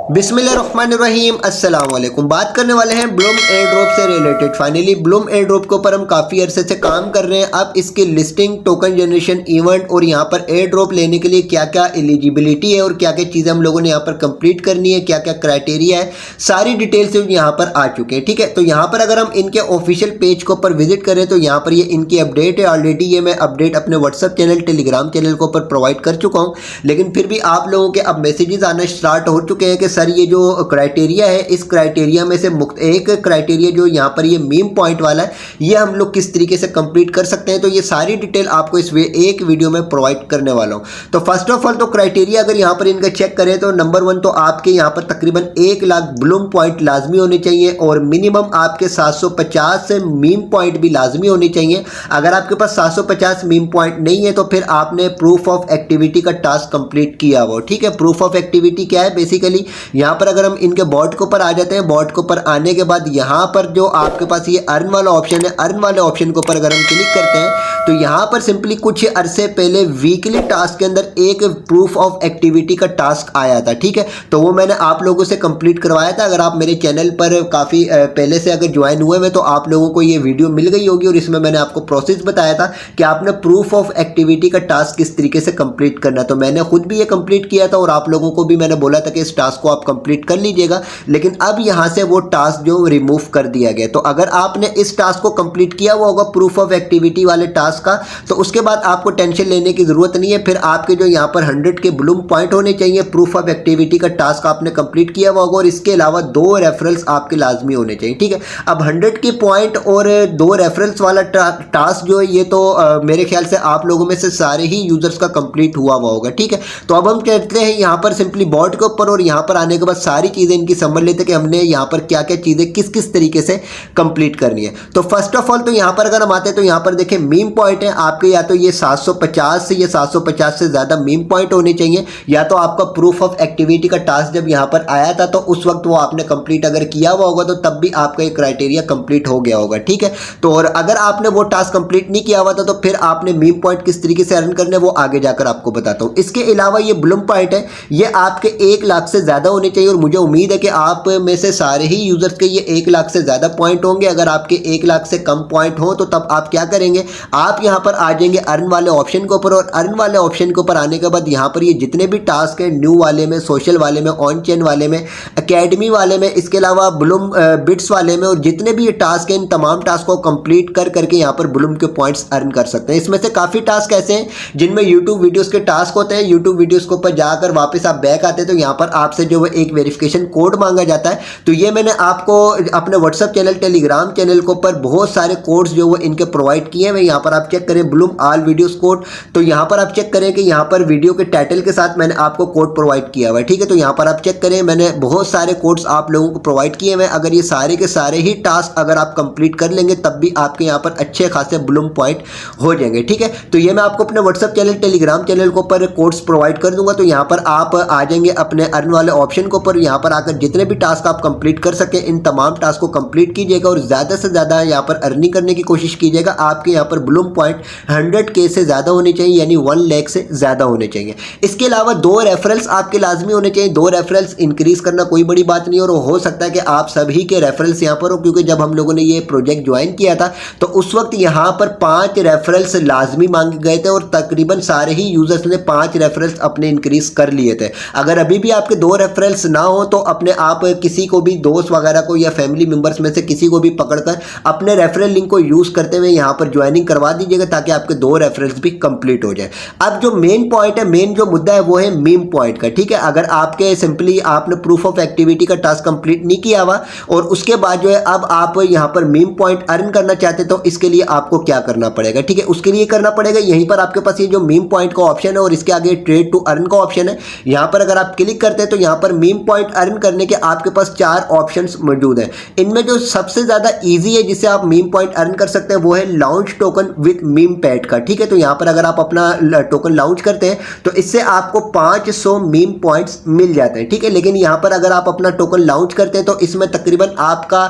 बिस्मिल्लाहिर्रहमानिर्रहीम अस्सलाम वालेकुम। बात करने वाले हैं ब्लूम एयर ड्रॉप से related. Finally Bloom air drop के ऊपर हम काफ़ी अरसे से काम कर रहे हैं। अब इसकी लिस्टिंग, टोकन जनरेशन, इवेंट और यहाँ पर एयर ड्रॉप लेने के लिए क्या क्या एलिजिबिलिटी है और क्या क्या चीज़ें हम लोगों ने यहाँ पर कंप्लीट करनी है, क्या क्या क्राइटेरिया है, सारी डिटेल्स यहाँ पर आ चुके हैं। ठीक है, तो यहाँ पर अगर हम इनके ऑफिशियल पेज के ऊपर विजिट करें तो यहाँ पर ये इनकी अपडेट है। ऑलरेडी ये मैं अपडेट अपने व्हाट्सअप चैनल, टेलीग्राम चैनल के ऊपर प्रोवाइड कर चुका हूँ, लेकिन फिर भी आप लोगों के अब मैसेजेस आना स्टार्ट हो चुके हैं कि सर ये जो क्राइटेरिया है, इस क्राइटेरिया में से मुक्त एक क्राइटेरिया जो यहाँ पर ये मीम पॉइंट वाला है, ये हम लोग किस तरीके से कंप्लीट कर सकते हैं। तो ये सारी डिटेल आपको इस एक वीडियो में प्रोवाइड करने वाला हूँ। तो फर्स्ट ऑफ ऑल तो क्राइटेरिया अगर यहाँ पर इनका चेक करें तो नंबर 1 तो आपके यहाँ पर तकरीबन 1 लाख ब्लूम पॉइंट लाजमी होने चाहिए और मिनिमम आपके 750 मीम पॉइंट भी लाजमी होने चाहिए। अगर आपके पास 750 मीम पॉइंट नहीं है तो फिर आपने प्रूफ ऑफ एक्टिविटी का टास्क कंप्लीट किया हुआ। ठीक है, प्रूफ ऑफ एक्टिविटी क्या है? बेसिकली यहाँ पर अगर हम इनके बॉट के ऊपर आ जाते हैं, बॉट के ऊपर आने के बाद यहाँ पर जो आपके पास ये अर्न वाला ऑप्शन है, अर्न वाले ऑप्शन के ऊपर अगर हम क्लिक करते हैं तो यहाँ पर सिंपली कुछ अरसे पहले वीकली टास्क के अंदर एक प्रूफ ऑफ एक्टिविटी का टास्क आया था। ठीक है, तो वो मैंने आप लोगों से कंप्लीट करवाया था। अगर आप मेरे चैनल पर काफ़ी पहले से अगर ज्वाइन हुए हैं तो आप लोगों को ये वीडियो मिल गई होगी और इसमें मैंने आपको प्रोसेस बताया था कि आपने प्रूफ ऑफ एक्टिविटी का टास्क किस तरीके से कंप्लीट करना। तो मैंने खुद भी ये कंप्लीट किया था और आप लोगों को भी मैंने बोला था कि इस टास्क को आप कंप्लीट कर लीजिएगा, लेकिन अब यहाँ से वो टास्क जो रिमूव कर दिया गया। तो अगर आपने इस टास्क को कंप्लीट किया हुआ होगा प्रूफ ऑफ एक्टिविटी वाले टास्क का, तो उसके बाद आपको टेंशन लेने की जरूरत नहीं है। फिर आपके जो यहाँ पर 100 के ब्लूम पॉइंट होने चाहिए, प्रूफ ऑफ एक्टिविटी का टास्क आपने कंप्लीट किया हुआ होगा और इसके अलावा 2 रेफरल्स आपके लाजमी होने चाहिए। ठीक है, अब 100 के पॉइंट और 2 रेफरल्स वाला टास्क जो है ये तो मेरे ख्याल से आप लोगों में से सारे ही यूजर्स का कंप्लीट हुआ होगा। ठीक है, तो अब हम कहते हैं यहाँ पर सिंपली बॉट के ऊपर और यहाँ पर आने के बाद सारी चीज़ें इनकी समझ लेते हैं कि हमने यहाँ पर क्या क्या चीज़ें किस किस तरीके से कंप्लीट करनी है। तो फर्स्ट ऑफ ऑल तो यहाँ पर अगर हम आते हैं तो यहाँ पर देखें मीम पॉइंट है आपके, या तो ये 750 से, ये 750 से ज़्यादा मीम पॉइंट होने चाहिए, या तो आपका प्रूफ ऑफ एक्टिविटी का टास्क जब यहाँ पर आया था तो उस वक्त वो आपने कंप्लीट अगर किया हुआ होगा तो तब भी आपका ये क्राइटेरिया कंप्लीट हो गया होगा। ठीक है, तो और अगर आपने वो टास्क कंप्लीट नहीं किया हुआ था तो फिर आपने मीम पॉइंट किस तरीके से अर्न करने वो आगे जाकर आपको बताता हूँ। इसके अलावा ये ब्लूम पॉइंट है, ये आपके 1 लाख से ज़्यादा होने चाहिए और मुझे उम्मीद है कि आप में से सारे ही यूजर्स के ये 1 लाख से ज़्यादा पॉइंट होंगे। अगर आपके 1 लाख से कम पॉइंट हो तो तब आप क्या करेंगे, आप यहाँ पर आ जाएंगे अर्न वाले ऑप्शन के ऊपर और अर्न वाले ऑप्शन के ऊपर आने के बाद यहाँ पर ये जितने भी टास्क हैं, न्यू वाले में, सोशल वाले में, ऑन चेन वाले में, एकेडमी वाले में, इसके अलावा ब्लूम बिट्स वाले में, और जितने भी ये टास्क हैं इन तमाम टास्क को कंप्लीट कर करके यहाँ पर ब्लूम के पॉइंट्स अर्न कर सकते हैं। इसमें से काफ़ी टास्क ऐसे हैं जिनमें यूट्यूब वीडियोज़ के टास्क होते हैं। यूट्यूब वीडियोज़ के ऊपर जाकर वापस आप बैक आते हैं तो यहाँ पर आपसे जो है एक वेरिफिकेशन कोड मांगा जाता है। तो ये मैंने आपको अपने व्हाट्सअप चैनल, टेलीग्राम चैनल के ऊपर बहुत सारे कोड्स जो वो इनके प्रोवाइड किए हैं। यहाँ पर आप चेक करें ब्लूम ऑल वीडियोस कोड, तो यहाँ पर आप चेक करें कि यहाँ पर वीडियो के टाइटल के साथ मैंने आपको कोड प्रोवाइड किया हुआ है। ठीक है, तो यहाँ पर आप चेक करें मैंने बहुत सारे कोड्स आप लोगों को प्रोवाइड किए हुए हैं। अगर ये सारे के सारे ही टास्क अगर आप कंप्लीट कर लेंगे तब भी आपके यहाँ पर अच्छे खासे ब्लूम पॉइंट हो जाएंगे। ठीक है, तो ये मैं आपको अपने व्हाट्सअप चैनल, टेलीग्राम चैनल के ऊपर कोड्स प्रोवाइड कर दूंगा। तो यहाँ पर आप आ जाएंगे अपने अर्न वाले ऑप्शन के ऊपर, यहाँ पर आकर जितने भी टास्क आप कंप्लीट कर सके इन तमाम टास्क को कंप्लीट कीजिएगा और ज़्यादा से ज़्यादा यहाँ पर अर्निंग करने की कोशिश कीजिएगा। आपके यहाँ पर ब्लूम पॉइंट 100K से ज़्यादा होने चाहिए, यानी 1 लाख से ज़्यादा होने चाहिए। इसके अलावा 2 रेफरल्स आपके लाजमी होने चाहिए। 2 रेफरल्स इंक्रीज करना कोई बड़ी बात नहीं और हो सकता है कि आप सभी के रेफरल्स यहाँ पर हो, क्योंकि जब हम लोगों ने ये प्रोजेक्ट ज्वाइन किया था तो उस वक्त यहाँ पर 5 रेफरल्स लाजमी मांगे गए थे और तकरीबन सारे ही यूजर्स ने 5 रेफरल्स अपने इंक्रीज कर लिए थे। अगर अभी भी आपके 2 रेफरल्स ना हो तो अपने आप किसी को भी, दोस्त वगैरह को या फैमिली मेंबर्स में से किसी को भी पकड़कर अपने रेफरल लिंक को यूज़ करते हुए यहाँ पर ज्वाइनिंग करवा दीजिएगा ताकि आपके 2 रेफरल्स भी कंप्लीट हो जाए। अब जो मेन पॉइंट है, मेन जो मुद्दा है वो है मीम पॉइंट का। ठीक है, अगर आपके सिंपली आपने प्रूफ ऑफ एक्टिविटी का टास्क कंप्लीट नहीं किया हुआ और उसके बाद जो है अब आप यहाँ पर मीम पॉइंट अर्न करना चाहते तो इसके लिए आपको क्या करना पड़ेगा। ठीक है, उसके लिए करना पड़ेगा यहीं पर आपके पास ये जो मीम पॉइंट का ऑप्शन है और इसके आगे ट्रेड टू अर्न का ऑप्शन है, यहाँ पर अगर आप क्लिक करते हैं तो यहाँ पर मीम पॉइंट अर्न करने के आपके पास 4 ऑप्शंस मौजूद हैं। इनमें जो सबसे ज़्यादा ईजी है जिससे आप मीम पॉइंट अर्न कर सकते हैं वो है launch token with meme pad का। ठीक है, तो यहाँ पर अगर आप अपना टोकन लॉन्च करते हैं तो इससे आपको 500 मीम पॉइंट्स मिल जाते हैं। ठीक है, लेकिन यहाँ पर अगर आप अपना टोकन लॉन्च करते हैं तो इसमें तकरीबन आपका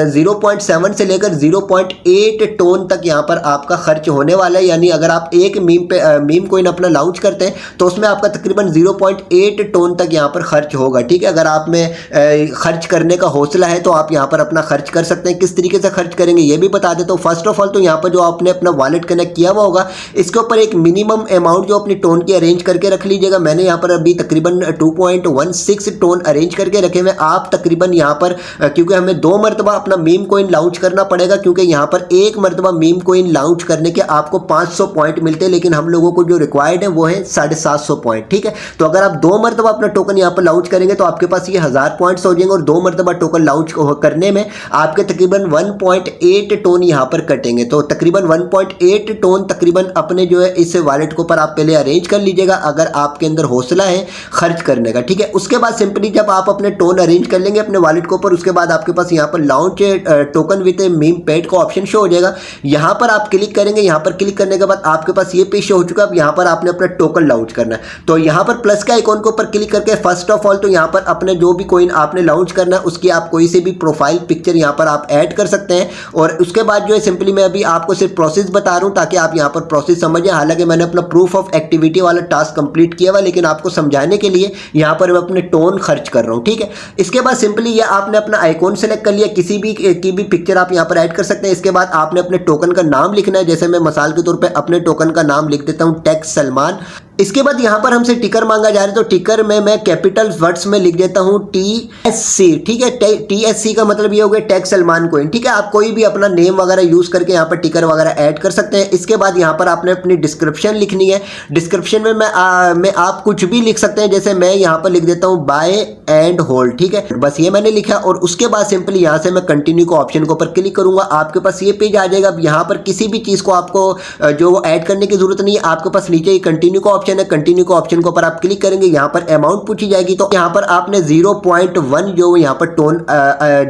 0.7 से लेकर 0.8 टोन तक यहाँ पर आपका खर्च होने वाला है। यानी अगर आप एक मीम कोइन अपना लॉन्च करते हैं तो उसमें आपका तकरीबन 0.8 टोन तक यहाँ पर पर खर्च होगा। ठीक है, अगर आप में खर्च करने का हौसला है तो आप यहाँ पर अपना खर्च कर सकते हैं। किस तरीके से खर्च करेंगे ये भी बता देता हूँ। फर्स्ट ऑफ ऑल तो यहाँ पर जो आपने अपना वॉलेट कनेक्ट किया हुआ होगा, इसके ऊपर एक मिनिमम अमाउंट जो अपनी टोन की अरेंज करके रख लीजिएगा। मैंने यहाँ पर अभी तकरीबन 2.16 टोन अरेंज करके रखे हुए। आप तकरीबन यहाँ पर क्योंकि हमें 2 मरतबा अपना मीम कोइन लॉन्च करना पड़ेगा, क्योंकि यहाँ पर 1 मरतबा मीम कोइन लॉन्च करने के आपको 500 पॉइंट मिलते हैं, लेकिन हम लोगों को जो रिक्वायर्ड है वो है 750 पॉइंट। ठीक है, तो अगर आप 2 मरतबा अपना टोकन यहाँ पर लॉन्च करेंगे तो आपके पास ये 1000 पॉइंट्स हो जाएंगे, और 2 मरतबा टोकन लॉन्च करने में आपके तकरीबन 1.8 टोन यहाँ पर कटेंगे। तो तकरीबन 1.8 टोन तकरीबन अपने जो है इस वॉलेट के ऊपर आप पहले अरेंज कर लीजिएगा, अगर आपके अंदर हौसला है खर्च करने का। ठीक है, उसके बाद सिंपली जब आप अपने टोन अरेंज कर लेंगे अपने वॉलेट के ऊपर, उसके बाद आपके पास यहाँ पर launch token with meme paid का ऑप्शन शो हो जाएगा। यहाँ पर आप क्लिक करेंगे, यहाँ पर क्लिक करने के बाद आपके पास ये पेज शो हो चुका है। अब यहाँ पर आपने अपना टोकन लॉन्च करना है, तो यहाँ पर प्लस का आइकॉन के ऊपर क्लिक करके फर्स्ट ऑफ ऑल तो यहाँ पर अपने जो भी कोइन आपने लॉन्च करना है उसकी आप कोई से भी प्रोफाइल पिक्चर यहाँ पर आप ऐड कर सकते हैं। और उसके बाद जो है सिंपली मैं अभी आपको सिर्फ प्रोसेस बता रहा हूँ ताकि आप यहाँ पर प्रोसेस समझें। हालांकि मैंने अपना प्रूफ ऑफ एक्टिविटी वाला टास्क कंप्लीट किया हुआ, लेकिन आपको समझाने के लिए यहाँ पर मैं अपने टोन खर्च कर रहा हूँ। ठीक है, इसके बाद सिंपली ये आपने अपना आइकॉन सेलेक्ट कर लिया, किसी भी की भी पिक्चर आप यहाँ पर ऐड कर सकते हैं। इसके बाद आपने अपने टोकन का नाम लिखना है, जैसे मैं मिसाल के तौर पे अपने टोकन का नाम लिख देता हूँ टेक सलमान। इसके बाद यहाँ पर हमसे टिकर मांगा जा रहा है, तो टिकर में मैं कैपिटल वर्ड्स में लिख देता हूँ TSC। ठीक है, TSC का मतलब ये हो गया टेक सलमान कोइन। ठीक है, आप कोई भी अपना नेम वगैरह यूज करके यहाँ पर टिकर वगैरह ऐड कर सकते हैं। इसके बाद यहाँ पर आपने अपनी डिस्क्रिप्शन लिखनी है। डिस्क्रिप्शन में मैं आप कुछ भी लिख सकते हैं, जैसे मैं यहाँ पर लिख देता हूँ बाय एंड होल्ड। ठीक है, बस ये मैंने लिखा, और उसके बाद सिंपली यहाँ से मैं कंटिन्यू को ऑप्शन के ऊपर क्लिक करूंगा। आपके पास ये पेज आ जाएगा। अब यहाँ पर किसी भी चीज को आपको जो ऐड करने की जरूरत नहीं है, आपके पास नीचे ही कंटिन्यू का ऑप्शन है। कंटिन्यू का ऑप्शन के ऊपर आप क्लिक करेंगे, यहाँ पर अमाउंट पूछी जाएगी, तो यहाँ पर आपने 0.1 जो यहाँ पर टोन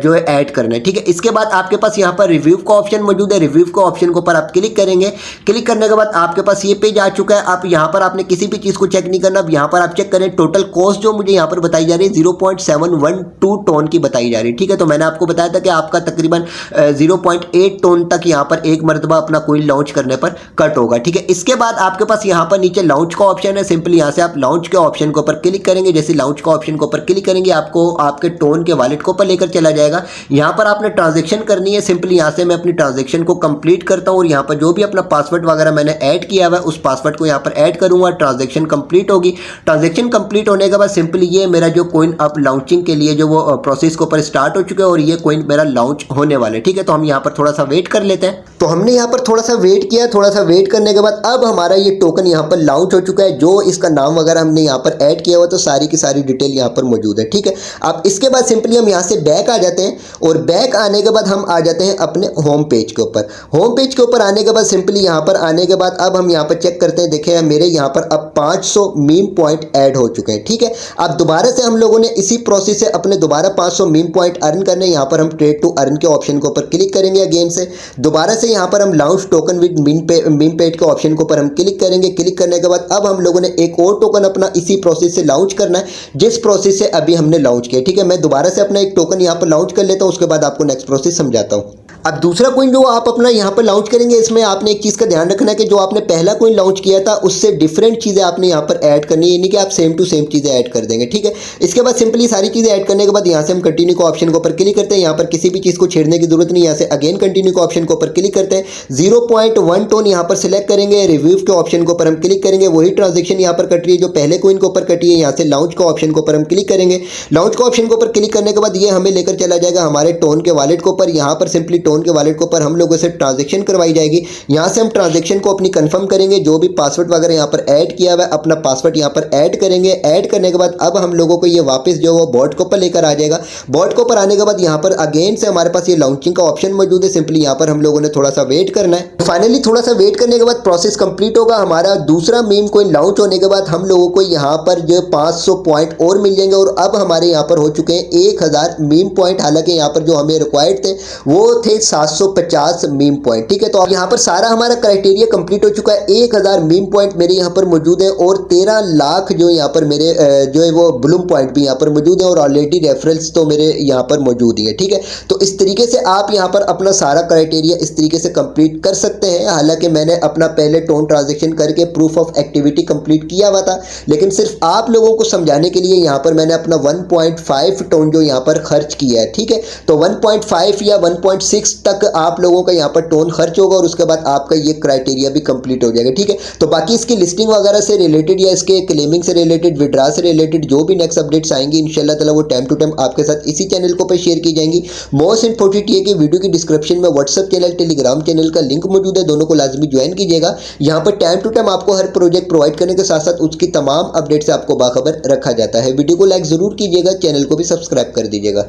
जो है ऐड करना है। ठीक है, इसके बाद आपके पास यहाँ पर रिव्यू का ऑप्शन मौजूद है। रिव्यू का ऑप्शन के ऊपर आप क्लिक करेंगे। क्लिक करने के बाद आपके पास ये पेज आ चुका है। आप यहाँ पर आपने किसी भी चीज को चेक नहीं करना। अब यहाँ पर आप चेक करें, टोटल कॉस्ट जो मुझे यहाँ पर बताई जा रही है 0.712 टोन की बताई जा रही है। ठीक है, तो मैंने आपको बताया था कि आपका तकरीबन 0.8 टोन तक यहाँ पर एक मरतबा अपना कोइन लॉन्च करने पर कट होगा। ठीक है, इसके बाद आपके पास यहाँ पर नीचे लॉन्च का ऑप्शन है। सिंपली यहाँ से आप लॉन्च के ऑप्शन के ऊपर क्लिक करेंगे। जैसे लॉन्च का ऑप्शन के ऊपर क्लिक करेंगे, आपको आपके टोन के वॉलेट के ऊपर लेकर चला जाएगा। यहाँ पर आपने ट्रांजैक्शन करनी है। सिंपली यहाँ से मैं अपनी ट्रांजैक्शन को कंप्लीट करता हूँ, और यहाँ पर जो भी अपना पासवर्ड वगैरह मैंने ऐड किया हुआ है उस पासवर्ड को यहाँ पर ऐड करूंगा। ट्रांजैक्शन कंप्लीट होगी। ट्रांजैक्शन कंप्लीट होने के बाद सिंपली ये मेरा जो कोइन अब लॉन्चिंग के लिए जो वो प्रोसेस के ऊपर स्टार्ट हो चुका है, और ये कोइन मेरा लॉन्च होने वाला है। ठीक है, तो हम यहाँ पर थोड़ा सा वेट कर लेते हैं। तो हमने यहाँ पर थोड़ा सा वेट किया। थोड़ा सा वेट करने के बाद अब हमारा ये टोकन यहाँ पर लॉन्च हो चुका है। जो इसका नाम वगैरह हमने यहाँ पर ऐड किया हुआ, तो सारी की सारी डिटेल यहाँ पर मौजूद है। ठीक है, अब इसके बाद सिंपली हम यहाँ से बैक आ जाते हैं, और बैक आने के बाद हम आ जाते हैं अपने होम पेज के ऊपर। होम पेज के ऊपर आने के बाद सिंपली यहाँ पर आने के बाद अब हम यहाँ पर चेक करते हैं। देखिए मेरे यहाँ पर अब 500 मीम पॉइंट ऐड हो चुके हैं। ठीक है, अब दोबारा से हम लोगों ने इसी प्रोसेस से अपने दोबारा 500 मीम पॉइंट अर्न करने। यहाँ पर हम ट्रेड टू अर्न के ऑप्शन के ऊपर क्लिक करेंगे। अगेन से दोबारा से यहाँ पर हम launch token with meme paid के ऑप्शन के ऊपर हम क्लिक करेंगे। क्लिक करने के बाद अब हम लोगों ने एक और टोकन अपना इसी प्रोसेस से लॉन्च करना है, जिस प्रोसेस से अभी हमने लॉन्च किया। ठीक है, मैं दोबारा से अपना एक टोकन यहाँ पर लॉन्च कर लेता हूँ, उसके बाद आपको नेक्स्ट प्रोसेस समझाता हूँ। अब दूसरा कोइन जो आप अपना यहाँ पर लॉन्च करेंगे, इसमें आपने एक चीज़ का ध्यान रखना है कि जो आपने पहला कोइन लॉन्च किया था उससे डिफरेंट चीज़ें आपने यहाँ पर ऐड करनी है, यानी कि आप सेम टू सेम चीज़ें ऐड कर देंगे। ठीक है, इसके बाद सिंपली सारी चीज़ें ऐड करने के बाद यहाँ से हम कंटिन्यू के ऑप्शन के ऊपर क्लिक करते हैं। यहाँ पर किसी भी चीज़ को छेड़ने की जरूरत नहीं। यहाँ से अगेन कंटिन्यू के ऑप्शन के ऊपर क्लिक करते हैं। 0.1 टोन यहाँ पर सिलेक्ट करेंगे। रिव्यू के ऑप्शन के ऊपर हम क्लिक करेंगे। वही ट्रांजेक्शन यहाँ पर कट रही है जो पहले कोइन के ऊपर कटी है। यहाँ से लॉन्च का ऑप्शन के ऊपर हम क्लिक करेंगे। लॉन्च का ऑप्शन के ऊपर क्लिक करने के बाद ये हमें लेकर चला जाएगा हमारे टोन के वॉलेट के ऊपर। यहाँ पर सिंपली टोन के वॉलेट के ऊपर हम लोगों से ट्रांजैक्शन करवाई जाएगी। यहाँ से हम ट्रांजैक्शन को अपनी कंफर्म करेंगे। जो भी पासवर्ड वगैरह यहाँ पर ऐड किया हुआ है अपना पासवर्ड यहाँ पर ऐड करेंगे। ऐड करने के बाद अब हम लोगों को ये वापस जो वो बॉट के ऊपर लेकर आ जाएगा। बॉट के ऊपर आने के बाद यहाँ पर अगेन से हमारे पास ये लॉन्चिंग का ऑप्शन मौजूद है। सिंपली यहाँ पर हम लोगों ने थोड़ा सा वेट करना है। फाइनली थोड़ा सा वेट करने के बाद प्रोसेस कंप्लीट होगा। हमारा दूसरा मीम कोइन लॉन्च होने के बाद हम लोगों को यहाँ पर जो 500 पॉइंट और मिल जाएंगे, और अब हमारे यहाँ पर हो चुके हैं 1000 मीम पॉइंट। हालांकि यहाँ पर जो हमें रिक्वायर्ड थे वो थे 750 मीम पॉइंट। ठीक है, तो अब यहाँ पर सारा हमारा क्राइटेरिया कंप्लीट हो चुका है। 1000 मीम पॉइंट मेरे यहाँ पर मौजूद है और 13 लाख जो यहाँ पर मेरे जो है वो ब्लूम पॉइंट भी यहाँ पर मौजूद है और ऑलरेडी रेफरेंस तो मेरे यहाँ पर मौजूद ही है। ठीक है, तो इस तरीके से आप यहाँ पर अपना सारा क्राइटेरिया इस तरीके से कंप्लीट कर सकते हैं। हालांकि मैंने अपना पहले टोन ट्रांजैक्शन करके प्रूफ ऑफ एक्टिविटी कंप्लीट किया हुआ था, लेकिन सिर्फ आप लोगों को समझाने के लिए यहाँ पर मैंने अपना 1.5 टोन जो यहाँ पर खर्च किया है। ठीक है, तो 1.5 या 1.6 तक आप लोगों का यहाँ पर टोन खर्च होगा और उसके बाद आपका ये क्राइटेरिया भी कंप्लीट हो जाएगा। ठीक है, तो बाकी इसकी लिस्टिंग वगैरह से रिलेटेड या इसके क्लेमिंग से रिलेटेड, विड्रा से रिलेटेड जो भी नेक्स्ट अपडेट्स आएंगी इंशाल्लाह ताला वो टाइम टू टाइम आपके साथ इसी चैनल को पर शेयर की जाएंगी। मोस्ट इंपॉर्टेंट ये कि वीडियो की डिस्क्रिप्शन में व्हाट्सएप चैनल, टेलीग्राम चैनल का लिंक मौजूद है, दोनों को लाजमी ज्वाइन कीजिएगा। यहाँ पर टाइम टू टाइम आपको हर प्रोजेक्ट प्रोवाइड करने के साथ साथ उसकी तमाम अपडेट से आपको बाखबर रखा जाता है। वीडियो को लाइक जरूर कीजिएगा, चैनल को भी सब्सक्राइब कर दीजिएगा।